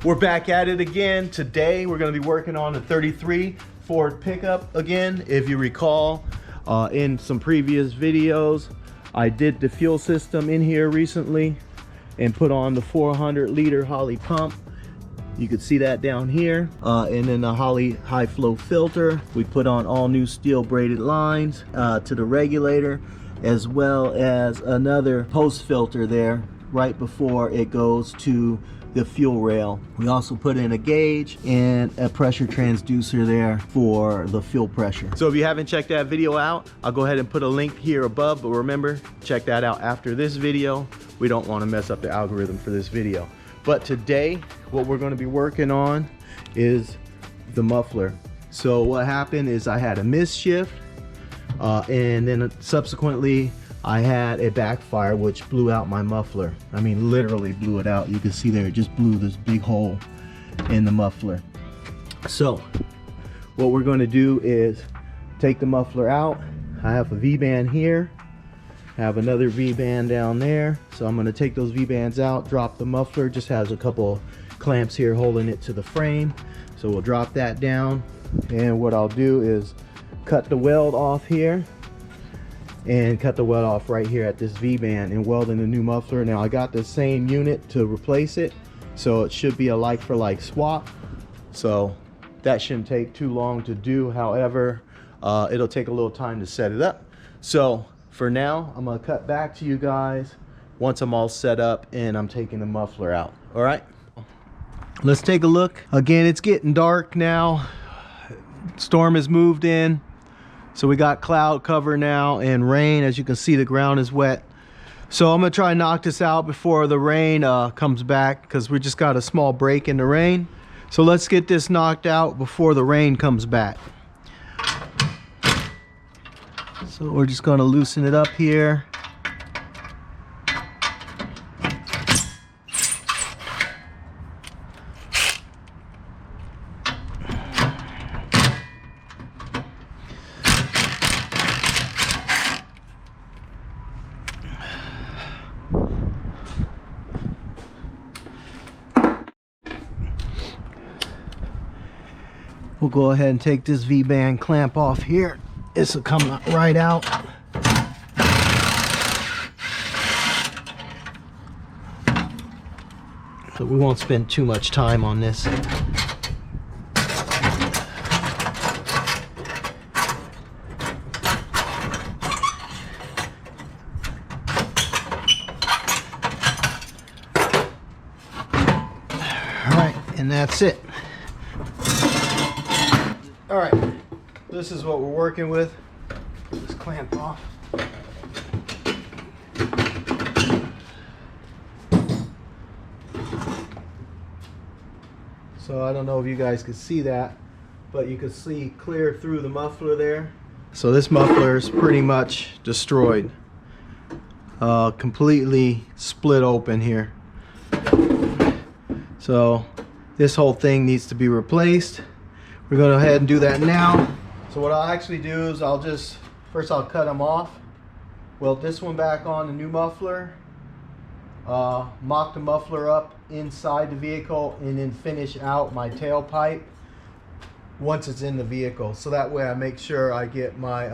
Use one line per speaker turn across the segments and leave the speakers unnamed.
We're back at it again. Today we're going to be working on the 33 Ford pickup again. If you recall, in some previous videos, I did the fuel system in here recently and put on the 400-liter Holley pump. You can see that down here. And then the Holley high flow filter. We put on all new steel braided lines to the regulator, as well as another post filter there right before it goes to the fuel rail. We also put in a gauge and a pressure transducer there for the fuel pressure. So if you haven't checked that video out, I'll go ahead and put a link here above, but remember, check that out after this video. We don't want to mess up the algorithm for this video. But today, what we're going to be working on is the muffler. So what happened is I had a misshift, and then subsequently I had a backfire which blew out my muffler. I mean, literally blew it out. You can see there, it just blew this big hole in the muffler. So what we're going to do is take the muffler out. I have a V-band here, I have another V-band down there. So I'm going to take those V-bands out, drop the muffler. Just has a couple clamps here holding it to the frame. So we'll drop that down, and what I'll do is cut the weld off here and cut the weld off right here at this V-band and weld in the new muffler. Now I got the same unit to replace it, so it should be a like for like swap. So that shouldn't take too long to do. However, it'll take a little time to set it up. So for now, I'm gonna cut back to you guys once I'm all set up and I'm taking the muffler out. All right, let's take a look. Again, it's getting dark now. Storm has moved in. So we got cloud cover now and rain. As you can see, the ground is wet. So I'm gonna try and knock this out before the rain comes back, because we just got a small break in the rain. So let's get this knocked out before the rain comes back. So we're just gonna loosen it up here. We'll go ahead and take this V-band clamp off here. This will come right out. So we won't spend too much time on this. All right, and that's it. All right, this is what we're working with. Put this clamp off. So I don't know if you guys can see that, but you can see clear through the muffler there. So this muffler is pretty much destroyed. Completely split open here. So this whole thing needs to be replaced. We're going to go ahead and do that now. So what I'll actually do is I'll cut them off, weld this one back on the new muffler, mock the muffler up inside the vehicle, and then finish out my tailpipe once it's in the vehicle. So that way I make sure I get my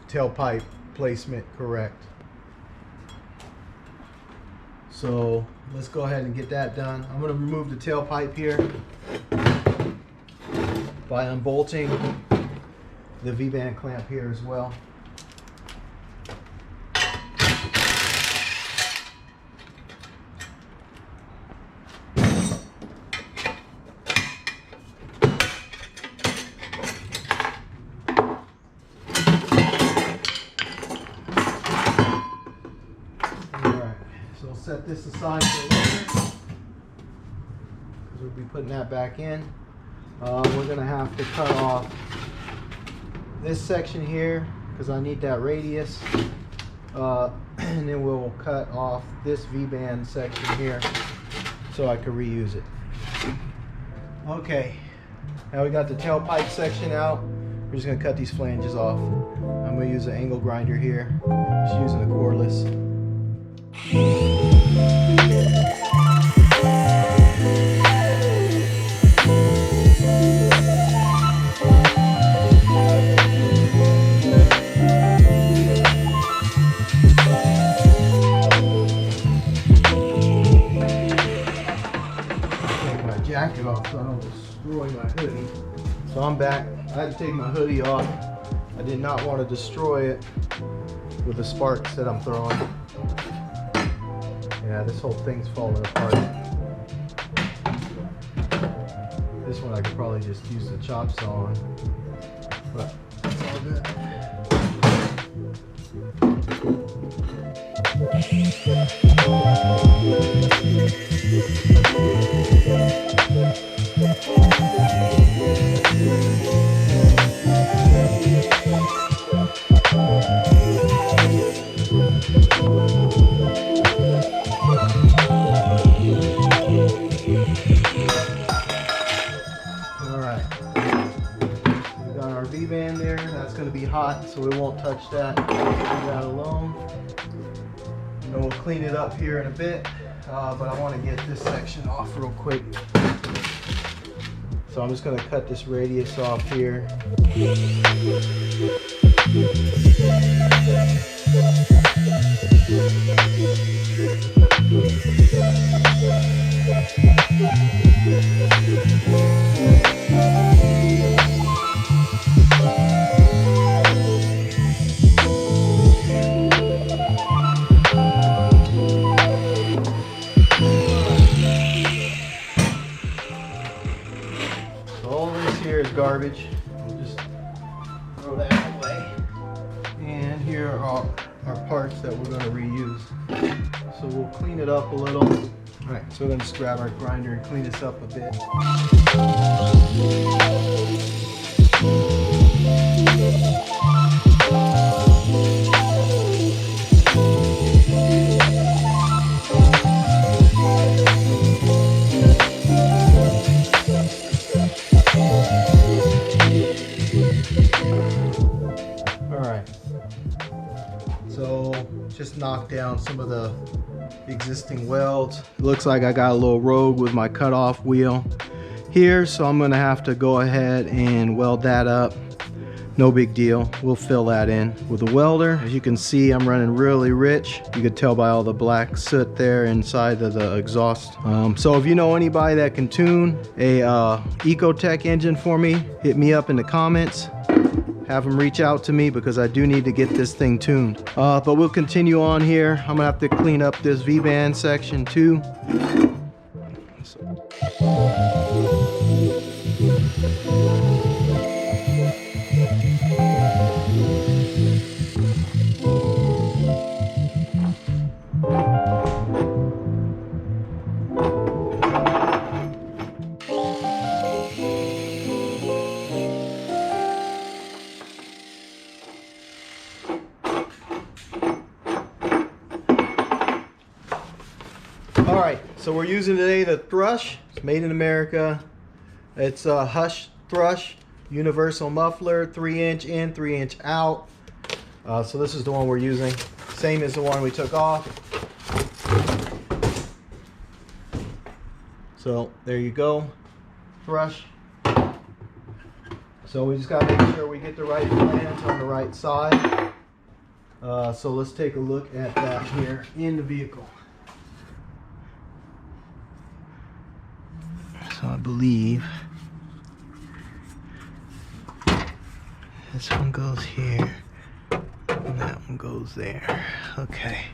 tailpipe placement correct. So let's go ahead and get that done. I'm going to remove the tailpipe here by unbolting the V-band clamp here as well. Alright, so we'll set this aside for later, because we'll be putting that back in. We're gonna have to cut off this section here because I need that radius, and then we'll cut off this V-band section here so I can reuse it. Okay, now we got the tailpipe section out. We're just gonna cut these flanges off. I'm gonna use an angle grinder here, just using a cordless. So I'm back. I had to take my hoodie off. I did not want to destroy it with the sparks that I'm throwing. Yeah, this whole thing's falling apart. This one I could probably just use the chop saw on, but it's all good. Alright, we got our V-band there. That's going to be hot, so we won't touch that. Leave that alone. And we'll clean it up here in a bit, but I want to get this section off real quick. So I'm just going to cut this radius off here. Garbage. We'll just throw that away. And here are our parts that we're going to reuse. So we'll clean it up a little. Alright, so we're going to just grab our grinder and clean this up a bit. So just knock down some of the existing welds. It looks like I got a little rogue with my cutoff wheel here, so I'm gonna have to go ahead and weld that up. No big deal, we'll fill that in with a welder. As you can see, I'm running really rich. You could tell by all the black soot there inside of the exhaust. So if you know anybody that can tune a Ecotec engine for me, hit me up in the comments. Have them reach out to me because I do need to get this thing tuned. But we'll continue on here. I'm gonna have to clean up this V-band section too. Alright, so we're using today the Thrush. It's made in America. It's a Hush Thrush universal muffler, 3-inch in, 3-inch out. So this is the one we're using. Same as the one we took off. So there you go, Thrush. So we just got to make sure we get the right flange on the right side. So let's take a look at that here in the vehicle. So I believe this one goes here and that one goes there. Okay.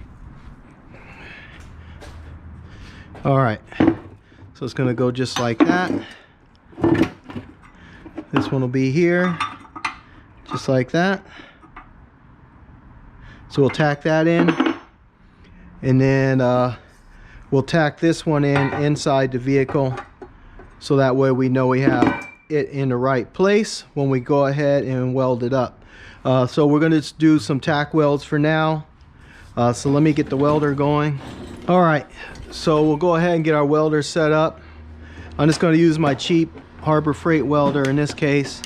All right. So it's going to go just like that. This one will be here, just like that. So we'll tack that in, and then we'll tack this one in inside the vehicle. So that way we know we have it in the right place when we go ahead and weld it up. So we're going to do some tack welds for now. So let me get the welder going. All right, so we'll go ahead and get our welder set up. I'm just going to use my cheap Harbor Freight welder in this case.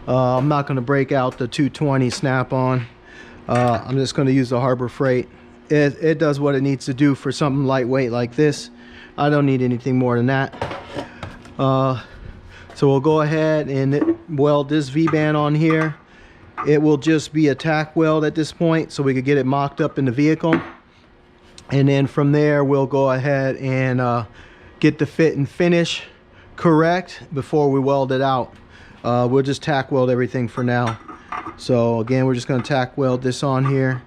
I'm not going to break out the 220 Snap-on. I'm just going to use the Harbor Freight. It does what it needs to do for something lightweight like this. I don't need anything more than that. So we'll go ahead and weld this V-band on here. It will just be a tack weld at this point so we could get it mocked up in the vehicle. And then from there we'll go ahead and get the fit and finish correct before we weld it out. we'll just tack weld everything for now. So again, we're just going to tack weld this on here.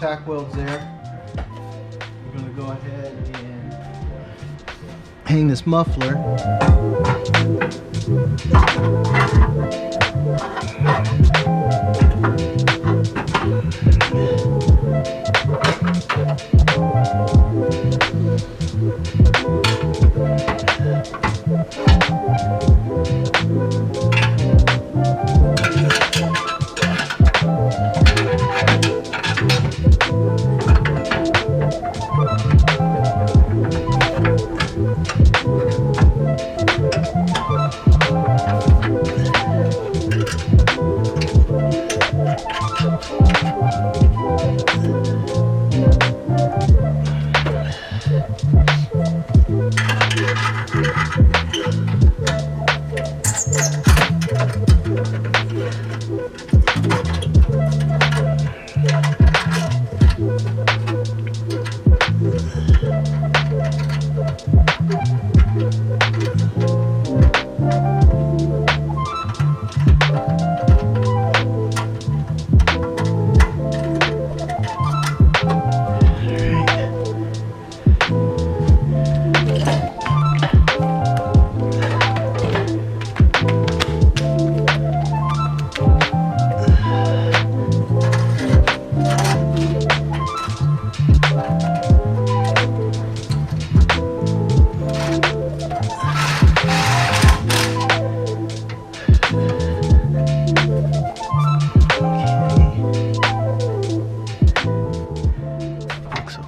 Tack welds there. We're going to go ahead and hang this muffler.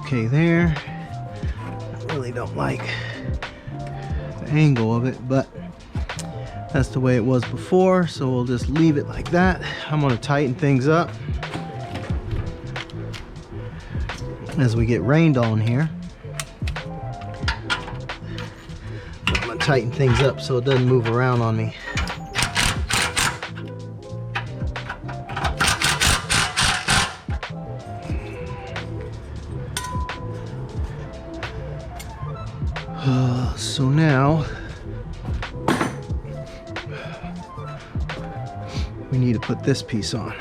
Okay there. I really don't like the angle of it, but that's the way it was before, so we'll just leave it like that. I'm going to tighten things up as we get rained on here. I'm going to tighten things up so it doesn't move around on me. So now we need to put this piece on.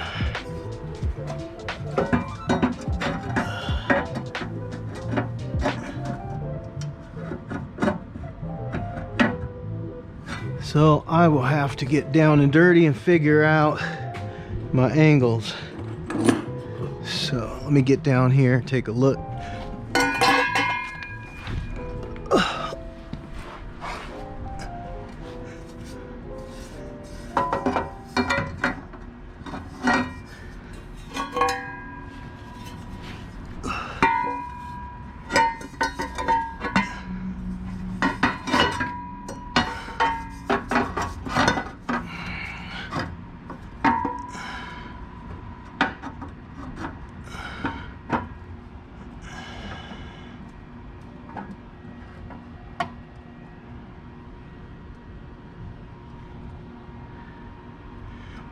So I will have to get down and dirty and figure out my angles. So let me get down here, take a look.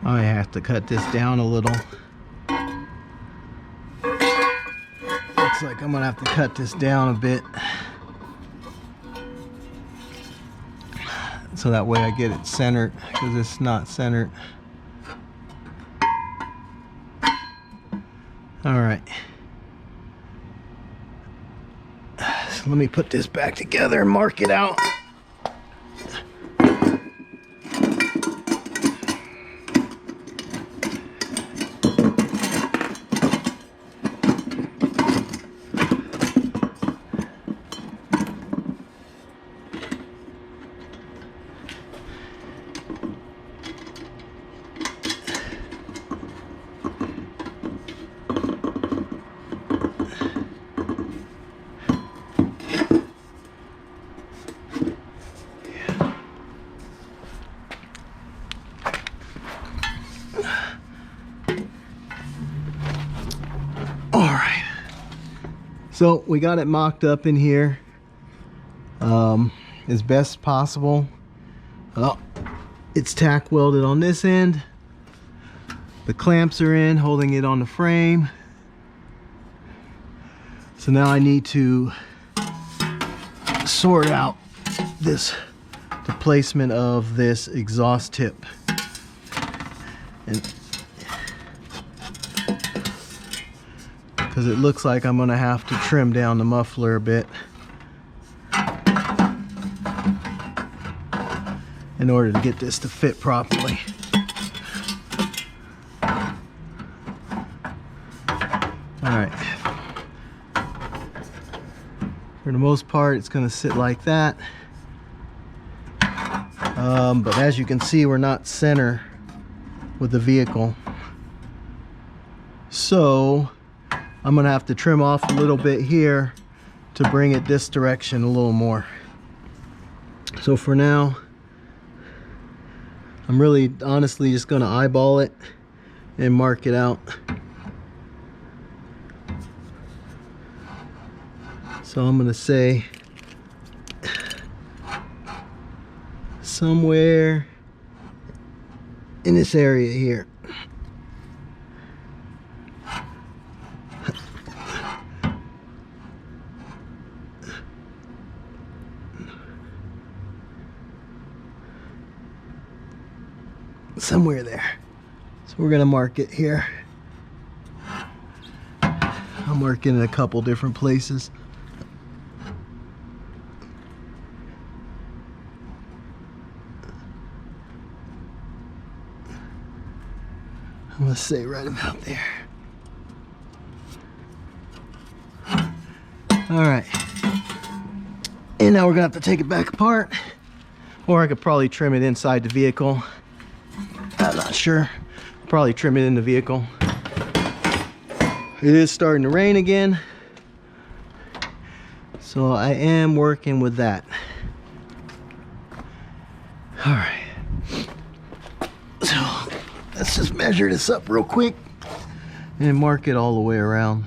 I have to cut this down a little. Looks like I'm gonna have to cut this down a bit, so that way I get it centered, because it's not centered. All right. So let me put this back together and mark it out. So we got it mocked up in here as best possible. Oh, it's tack welded on this end. The clamps are in, holding it on the frame. So now I need to sort out the placement of this exhaust tip. And because it looks like I'm gonna have to trim down the muffler a bit in order to get this to fit properly. Alright. For the most part, it's gonna sit like that. But as you can see, we're not center with the vehicle. So I'm gonna have to trim off a little bit here to bring it this direction a little more. So for now, I'm really honestly just gonna eyeball it and mark it out. So I'm gonna say somewhere in this area here. Somewhere there. So we're gonna mark it here. I'll mark it in a couple different places. I'm gonna say right about there. All right. And now we're gonna have to take it back apart, or I could probably trim it inside the vehicle. I'm not sure. Probably trim it in the vehicle. It is starting to rain again, so I am working with that. All right. So let's just measure this up real quick and mark it all the way around.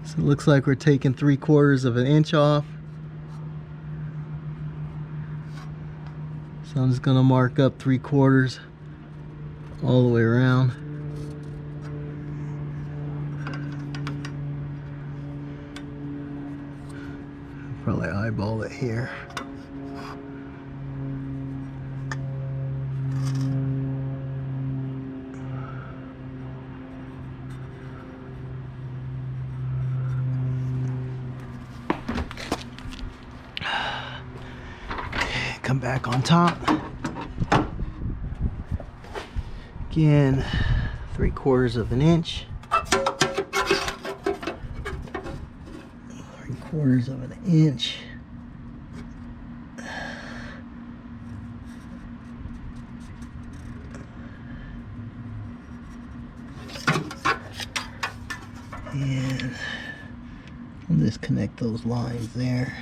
So it looks like we're taking 3/4 of an inch off. So I'm just gonna mark up 3/4 all the way around. Probably eyeball it here. Come back on top. Again, 3/4 of an inch. 3/4 of an inch. And I'll just connect those lines there.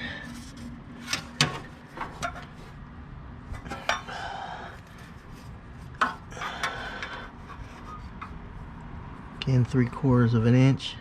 Again, 3/4 of an inch.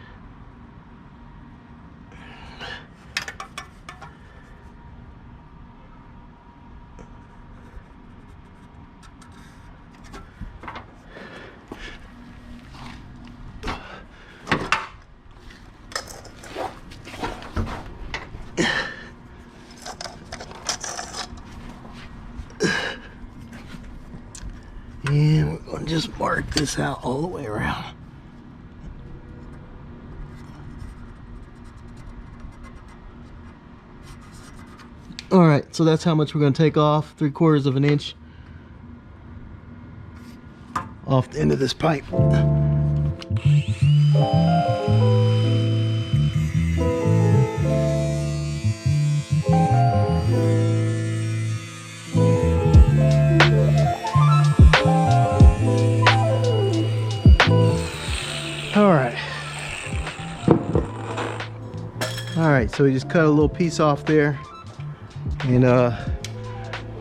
And we're going to just mark this out all the way around. All right, so that's how much we're going to take off, 3/4 of an inch off the end of this pipe. All right, so we just cut a little piece off there, and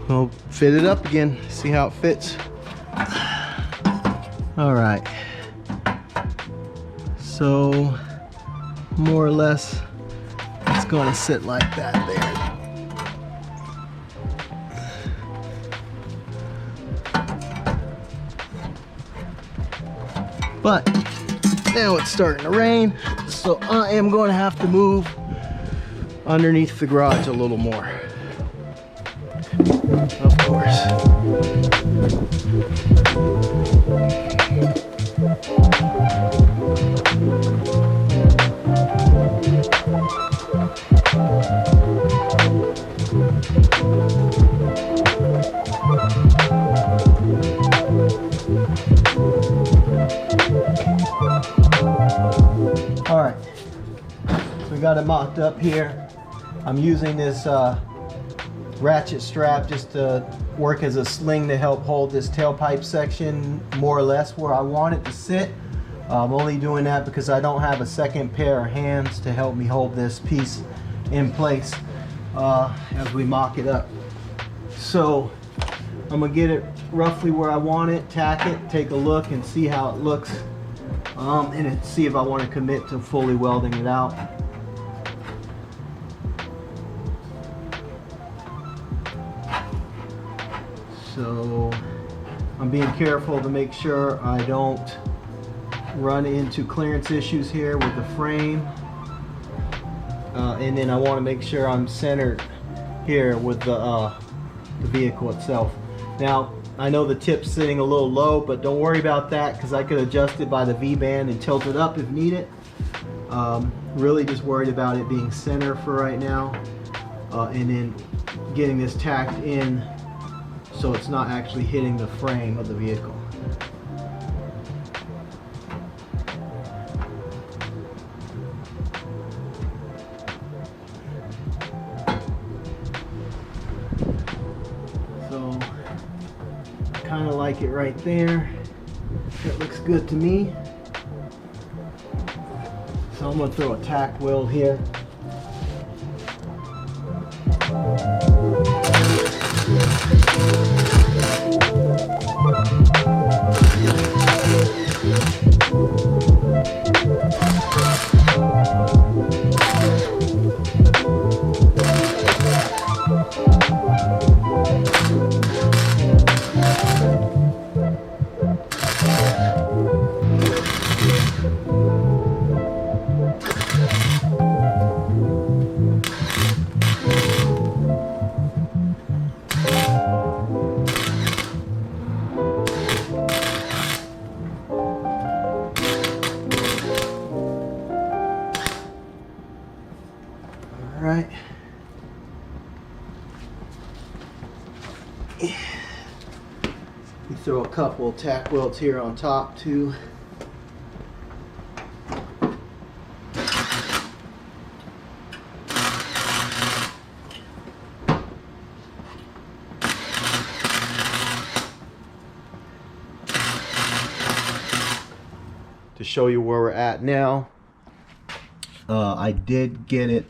we'll fit it up again, see how it fits. All right, so more or less it's going to sit like that there. But now it's starting to rain, so I am going to have to move underneath the garage a little more. Of course. All right, so we got it mocked up here. I'm using this ratchet strap just to work as a sling to help hold this tailpipe section more or less where I want it to sit. I'm only doing that because I don't have a second pair of hands to help me hold this piece in place as we mock it up. So I'm gonna get it roughly where I want it, tack it, take a look and see how it looks, and see if I want to commit to fully welding it out. So I'm being careful to make sure I don't run into clearance issues here with the frame, and then I want to make sure I'm centered here with the vehicle itself. Now I know the tip's sitting a little low, but don't worry about that because I could adjust it by the V-band and tilt it up if needed. Really just worried about it being center for right now, and then getting this tacked in so it's not actually hitting the frame of the vehicle. So kind of like it right there. That looks good to me. So I'm going to throw a tack weld here. All right. We throw a couple of tack welds here on top too. To show you where we're at now, I did get it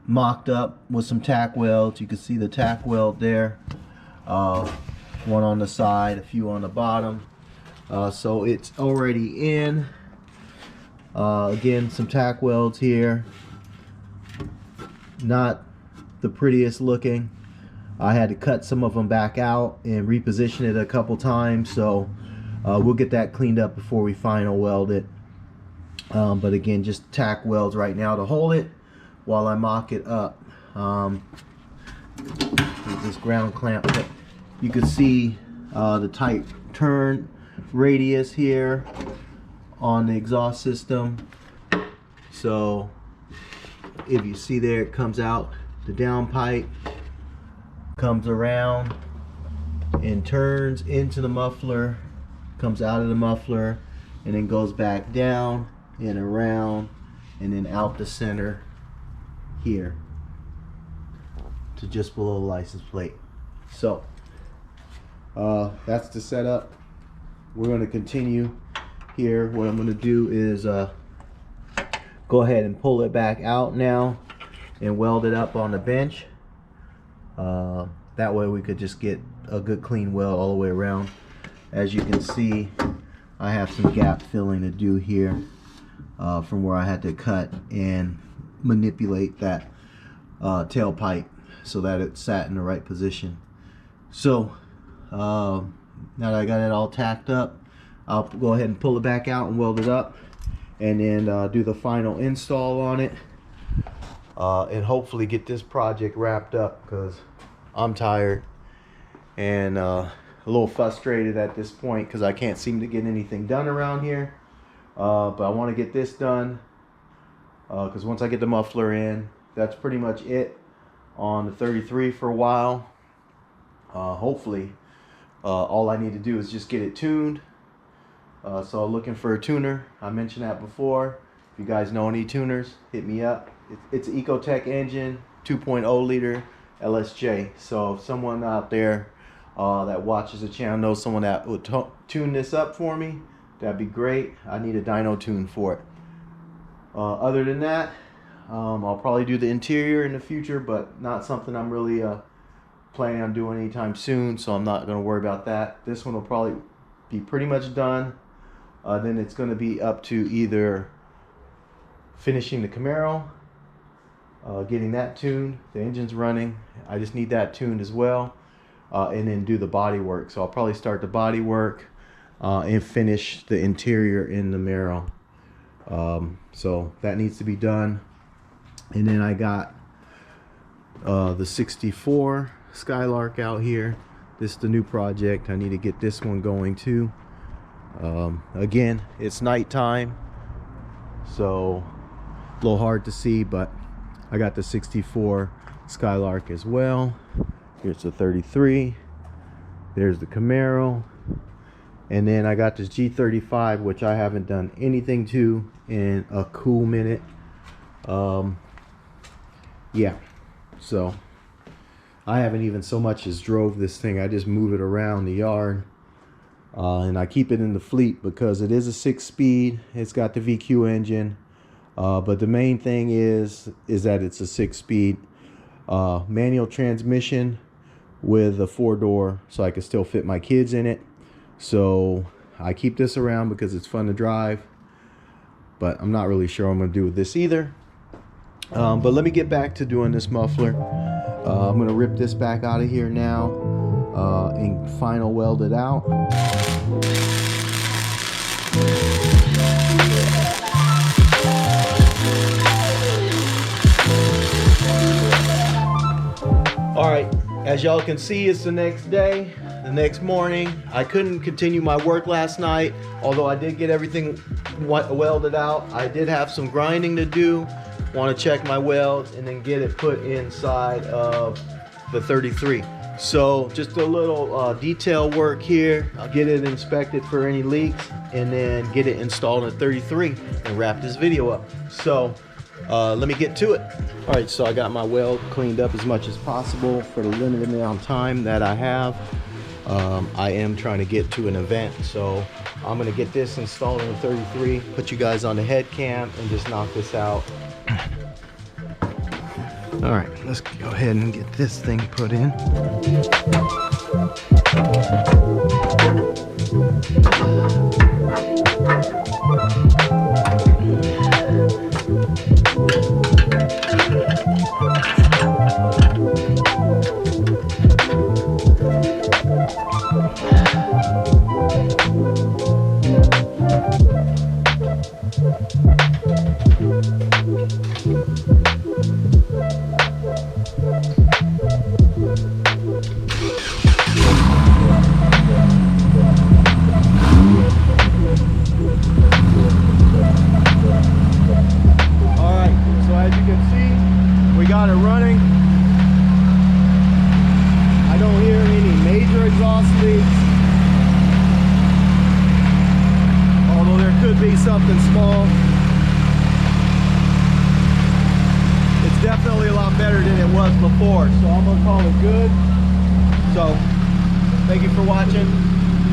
mocked up with some tack welds. You can see the tack weld there, one on the side, a few on the bottom, so it's already in. Again, some tack welds here, not the prettiest looking. I had to cut some of them back out and reposition it a couple times, so we'll get that cleaned up before we final weld it. But again, just tack welds right now to hold it while I mock it up. With this ground clamp, you can see the tight turn radius here on the exhaust system. So if you see there, it comes out the downpipe, comes around and turns into the muffler, comes out of the muffler, and then goes back down and around and then out the center here to just below the license plate. So that's the setup. We're going to continue here. What I'm going to do is go ahead and pull it back out now and weld it up on the bench. That way we could just get a good clean weld all the way around. As you can see, I have some gap filling to do here from where I had to cut and manipulate that tailpipe so that it sat in the right position. So now that I got it all tacked up, I'll go ahead and pull it back out and weld it up, and then do the final install on it, and hopefully get this project wrapped up, because I'm tired and a little frustrated at this point because I can't seem to get anything done around here. But I want to get this done because once I get the muffler in, that's pretty much it on the 33 for a while. Hopefully all I need to do is just get it tuned. So looking for a tuner. I mentioned that before. If you guys know any tuners, hit me up. It's an Ecotech engine, 2.0 liter LSJ. So if someone out there that watches the channel knows someone that would tune this up for me, that'd be great. I need a dyno tune for it. Other than that, I'll probably do the interior in the future, but not something I'm really planning on doing anytime soon, so I'm not going to worry about that. This one will probably be pretty much done. Then it's going to be up to either finishing the Camaro, getting that tuned, the engine's running, I just need that tuned as well, and then do the body work. So I'll probably start the body work and finish the interior in the Camaro. So that needs to be done. And then I got the 64 Skylark out here. This is the new project. I need to get this one going too. Again, it's nighttime, so a little hard to see, but I got the 64 Skylark as well. Here's the 33. There's the Camaro. And then I got this G35, which I haven't done anything to in a cool minute. Yeah, so I haven't even so much as drove this thing. I just move it around the yard, and I keep it in the fleet because it is a 6-speed. It's got the VQ engine, but the main thing is that it's a 6-speed manual transmission with a 4-door, so I can still fit my kids in it. So I keep this around because it's fun to drive, but I'm not really sure what I'm gonna do with this either. But let me get back to doing this muffler. I'm gonna rip this back out of here now and final weld it out. All right, as y'all can see, it's the next day, the next morning. I couldn't continue my work last night, although I did get everything welded out. I did have some grinding to do. Want to check my weld and then get it put inside of the 33. So just a little detail work here. I'll get it inspected for any leaks and then get it installed in 33 and wrap this video up. So let me get to it. All right, so I got my weld cleaned up as much as possible for the limited amount of time that I have. I am trying to get to an event, so I'm gonna get this installed in the 33, put you guys on the head cam and just knock this out. All right, let's go ahead and get this thing put in. Got it running. I don't hear any major exhaust leaks, although there could be something small. It's definitely a lot better than it was before, so I'm gonna call it good. So thank you for watching.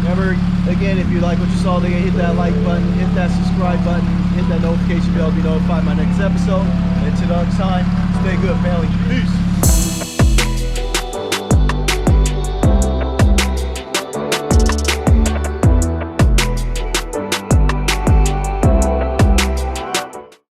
Remember, again, if you like what you saw today, hit that like button, hit that subscribe button, hit that notification bell to be notified of my next episode. Until next time, stay good, family. Peace.